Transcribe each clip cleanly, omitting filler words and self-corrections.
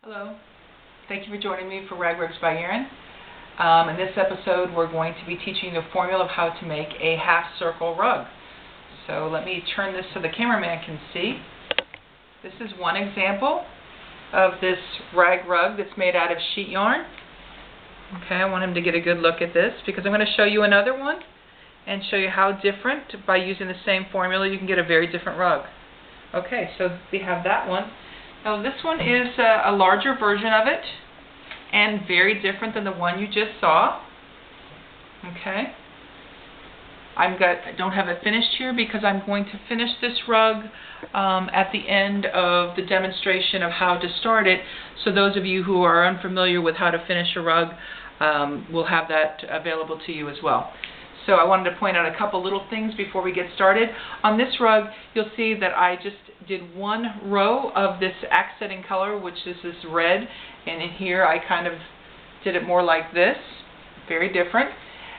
Hello, thank you for joining me for Rag Rugs by Erin. In this episode we're going to be teaching the formula of how to make a half circle rug. So let me turn this so the cameraman can see. This is one example of this rag rug that's made out of sheet yarn. Okay, I want him to get a good look at this because I'm going to show you another one and show you how different, by using the same formula, you can get a very different rug. Okay, so we have that one. Now this one is a larger version of it and very different than the one you just saw. Okay, I don't have it finished here because I'm going to finish this rug at the end of the demonstration of how to start it. So those of you who are unfamiliar with how to finish a rug will have that available to you as well. So I wanted to point out a couple little things before we get started. On this rug, you'll see that I just did one row of this accenting color, which is this red, and in here I kind of did it more like this, very different.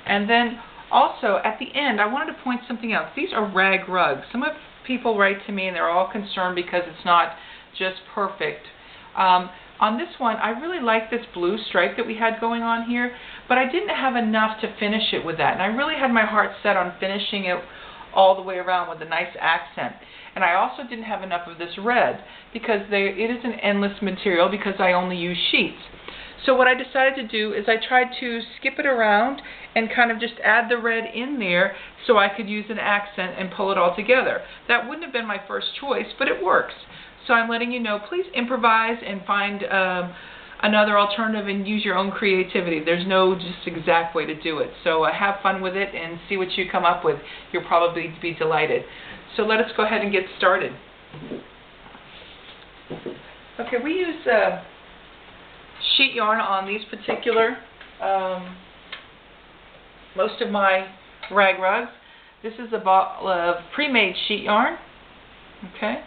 And then also at the end, I wanted to point something out. These are rag rugs. Some of people write to me and they're all concerned because it's not just perfect. On this one, I really like this blue stripe that we had going on here, but I didn't have enough to finish it with that. And I really had my heart set on finishing it all the way around with a nice accent. And I also didn't have enough of this red because it is an endless material because I only use sheets. So what I decided to do is I tried to skip it around and kind of just add the red in there so I could use an accent and pull it all together. That wouldn't have been my first choice, but it works. So I'm letting you know, please improvise and find another alternative and use your own creativity. There's no just exact way to do it. So have fun with it and see what you come up with. You'll probably be delighted. So let us go ahead and get started. Okay, we use sheet yarn on these particular, most of my rag rugs. This is a bottle of pre-made sheet yarn. Okay.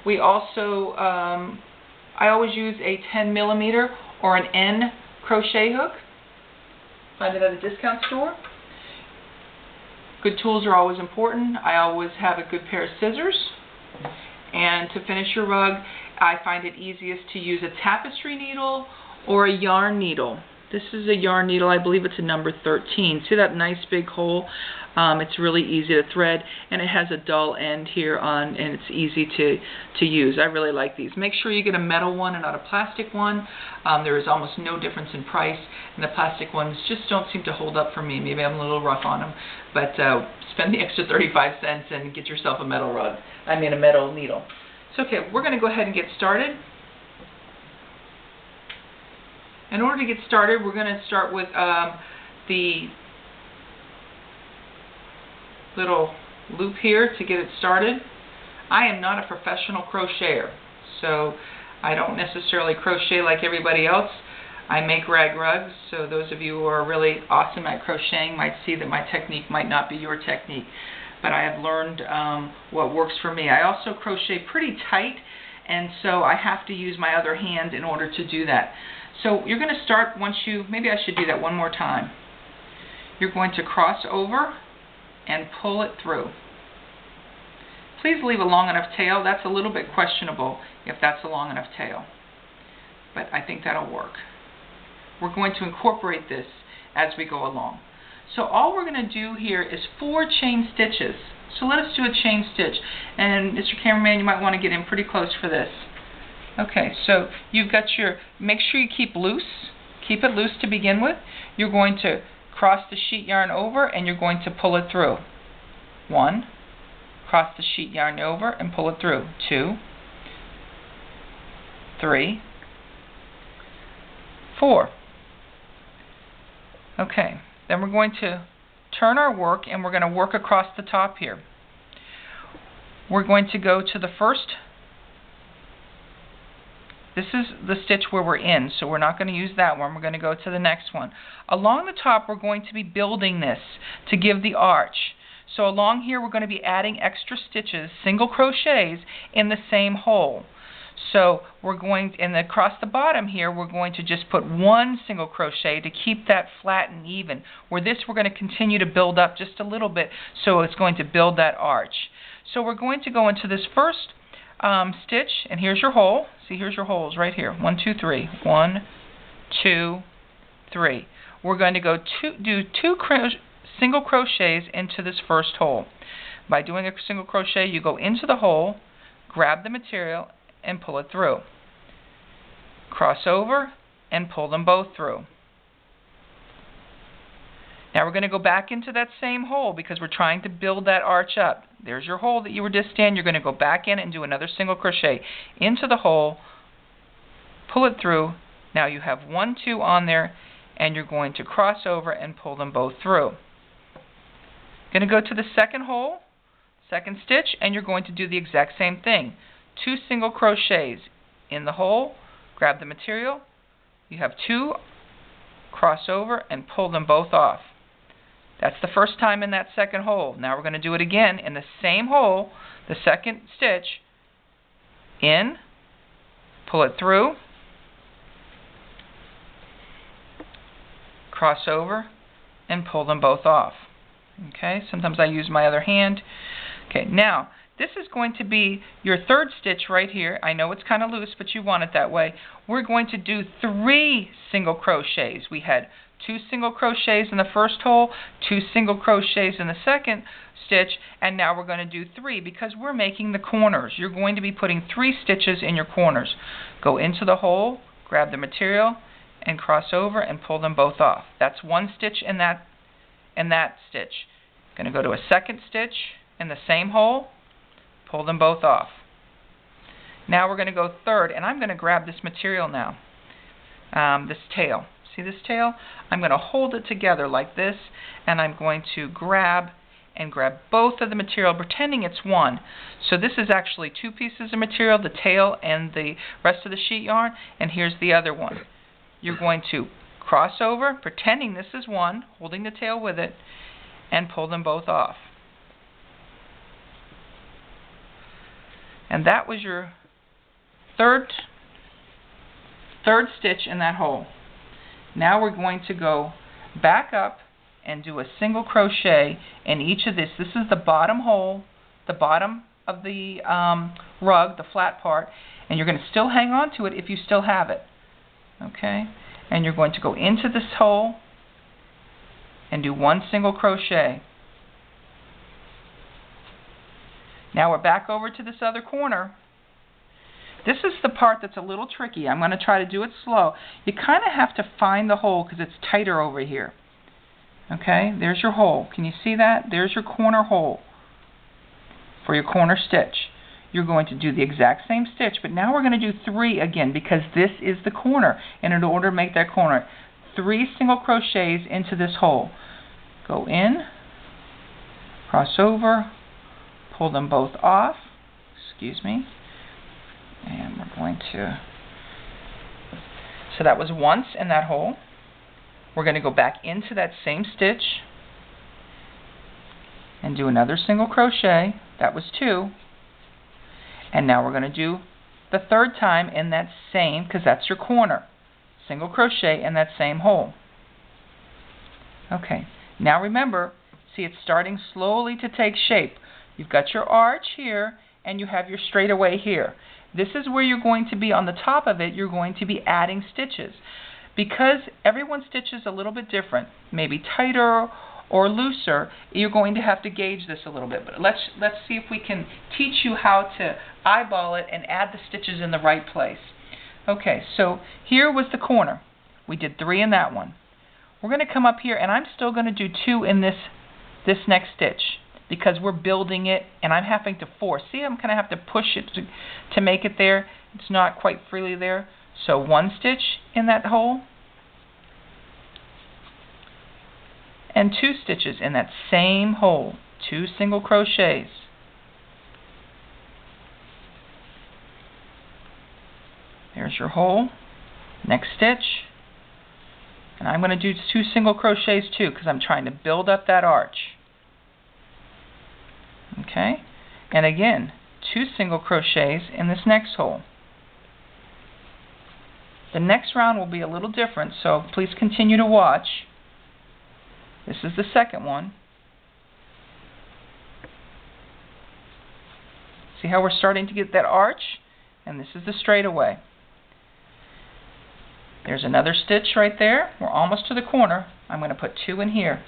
We also, I always use a 10mm or an N crochet hook. Find it at a discount store. Good tools are always important. I always have a good pair of scissors. And to finish your rug, I find it easiest to use a tapestry needle or a yarn needle. This is a yarn needle. I believe it's a number 13. See that nice big hole? It's really easy to thread, and it has a dull end here on, and it's easy to use. I really like these. Make sure you get a metal one and not a plastic one. There is almost no difference in price, and the plastic ones just don't seem to hold up for me. Maybe I'm a little rough on them, but spend the extra 35 cents and get yourself a metal rug. I mean a metal needle. So okay, we're going to go ahead and get started. In order to get started, we're going to start with the little loop here to get it started. I am not a professional crocheter, so I don't necessarily crochet like everybody else. I make rag rugs, so those of you who are really awesome at crocheting might see that my technique might not be your technique, but I have learned what works for me. I also crochet pretty tight, and so I have to use my other hand in order to do that. So you're going to start maybe I should do that one more time. You're going to cross over and pull it through. Please leave a long enough tail. That's a little bit questionable if that's a long enough tail, but I think that'll work. We're going to incorporate this as we go along. So all we're going to do here is 4 chain stitches. So let us do a chain stitch, and Mr. Cameraman, you might want to get in pretty close for this. Okay, so you've got make sure you keep it loose to begin with. You're going to cross the sheet yarn over and you're going to pull it through. 1, cross the sheet yarn over and pull it through. 2, 3, 4. Okay, then we're going to turn our work and we're going to work across the top here. We're going to go to the first. This is the stitch where we're in, so we're not going to use that one. We're going to go to the next one. Along the top, we're going to be building this to give the arch. So along here, we're going to be adding extra stitches, single crochets, in the same hole. So we're going, and across the bottom here, we're going to just put 1 single crochet to keep that flat and even. Where this, we're going to continue to build up just a little bit, so it's going to build that arch. So we're going to go into this first stitch, and here's your hole. See, here's your holes right here. 1, 2, 3. 1, 2, 3. We're going to go do two single crochets into this first hole. By doing a single crochet, you go into the hole, grab the material, and pull it through. Cross over and pull them both through. Now we're going to go back into that same hole because we're trying to build that arch up. There's your hole that you were just in. You're going to go back in and do another single crochet into the hole, pull it through. Now you have 1, 2 on there, and you're going to cross over and pull them both through. Going to go to the second hole, second stitch, and you're going to do the exact same thing. 2 single crochets in the hole, grab the material. You have 2, cross over and pull them both off. That's the first time in that second hole. Now we're going to do it again in the same hole, the second stitch, in, pull it through, cross over, and pull them both off. Okay, sometimes I use my other hand. Okay, now this is going to be your third stitch right here. I know it's kind of loose, but you want it that way. We're going to do 3 single crochets. We had 2 single crochets in the first hole, 2 single crochets in the second stitch, and now we're going to do 3 because we're making the corners. You're going to be putting 3 stitches in your corners. Go into the hole, grab the material, and cross over and pull them both off. That's 1 stitch in that stitch. Going to go to a second stitch in the same hole, pull them both off. Now we're going to go third, and I'm going to grab this material now, this tail. See this tail? I'm going to hold it together like this, and I'm going to grab both of the material, pretending it's one. So this is actually 2 pieces of material, the tail and the rest of the sheet yarn, and here's the other one. You're going to cross over, pretending this is one, holding the tail with it, and pull them both off. And that was your third stitch in that hole. Now we're going to go back up and do a single crochet in each of this. This is the bottom hole, the bottom of the rug, the flat part, and you're going to still hang on to it if you still have it. Okay? And you're going to go into this hole and do 1 single crochet. Now we're back over to this other corner. This is the part that's a little tricky. I'm going to try to do it slow. You kind of have to find the hole because it's tighter over here. Okay, there's your hole. Can you see that? There's your corner hole for your corner stitch. You're going to do the exact same stitch, but now we're going to do 3 again because this is the corner. And in order to make that corner, 3 single crochets into this hole. Go in, cross over, pull them both off. Excuse me. And we're going to, so that was once in that hole. We're going to go back into that same stitch and do another single crochet. That was 2. And now we're going to do the third time in that same, because that's your corner. Single crochet in that same hole. Okay, now remember, see it's starting slowly to take shape. You've got your arch here and you have your straightaway here. This is where you're going to be on the top of it. You're going to be adding stitches. Because everyone's stitch is a little bit different, maybe tighter or looser, you're going to have to gauge this a little bit. But let's see if we can teach you how to eyeball it and add the stitches in the right place. Okay, so here was the corner. We did 3 in that one. We're going to come up here, and I'm still going to do 2 in this next stitch because we're building it, and I'm having to force. See, I'm going to have to push it to make it there. It's not quite freely there. So 1 stitch in that hole, and 2 stitches in that same hole, 2 single crochets. There's your hole, next stitch, and I'm going to do 2 single crochets too because I'm trying to build up that arch. Okay, and again 2 single crochets in this next hole. The next round will be a little different, so please continue to watch. This is the second one. See how we're starting to get that arch? And this is the straightaway. There's another stitch right there. We're almost to the corner. I'm going to put 2 in here.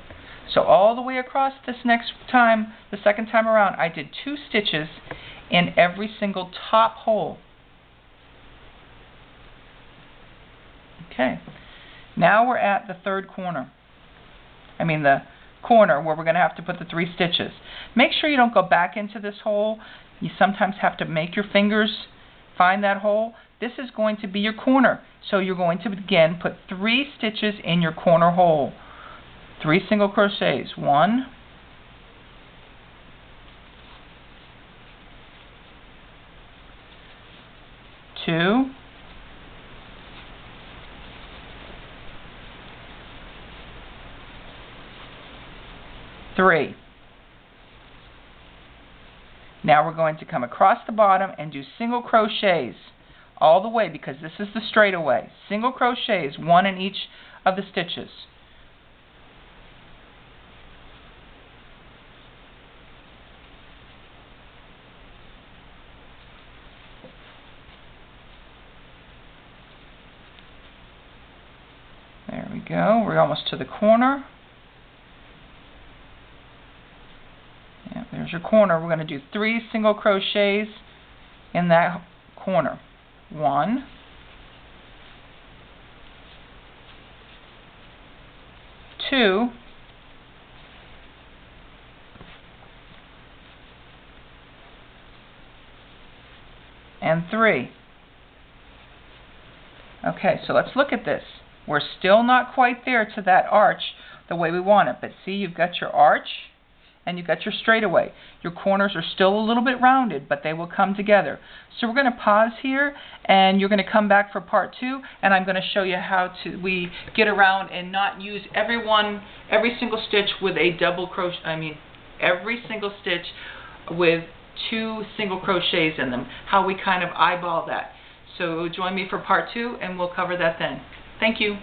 So all the way across this next time, the second time around, I did 2 stitches in every single top hole. Okay. Now we're at the third corner. The corner where we're going to have to put the 3 stitches. Make sure you don't go back into this hole. You sometimes have to make your fingers find that hole. This is going to be your corner. So you're going to again put 3 stitches in your corner hole. 3 single crochets. 1, 2, 3. Now we're going to come across the bottom and do single crochets all the way, because this is the straightaway. Single crochets, 1 in each of the stitches. There we go. We're almost to the corner. Yeah, there's your corner. We're going to do 3 single crochets in that corner. 1, 2, and 3. Okay, so let's look at this. We're still not quite there to that arch the way we want it, but see, you've got your arch and you've got your straightaway. Your corners are still a little bit rounded, but they will come together. So we're going to pause here, and you're going to come back for part 2, and I'm going to show you how we get around and not use every single stitch with a double crochet. Every single stitch with 2 single crochets in them. How we kind of eyeball that. So join me for part 2, and we'll cover that then. Thank you.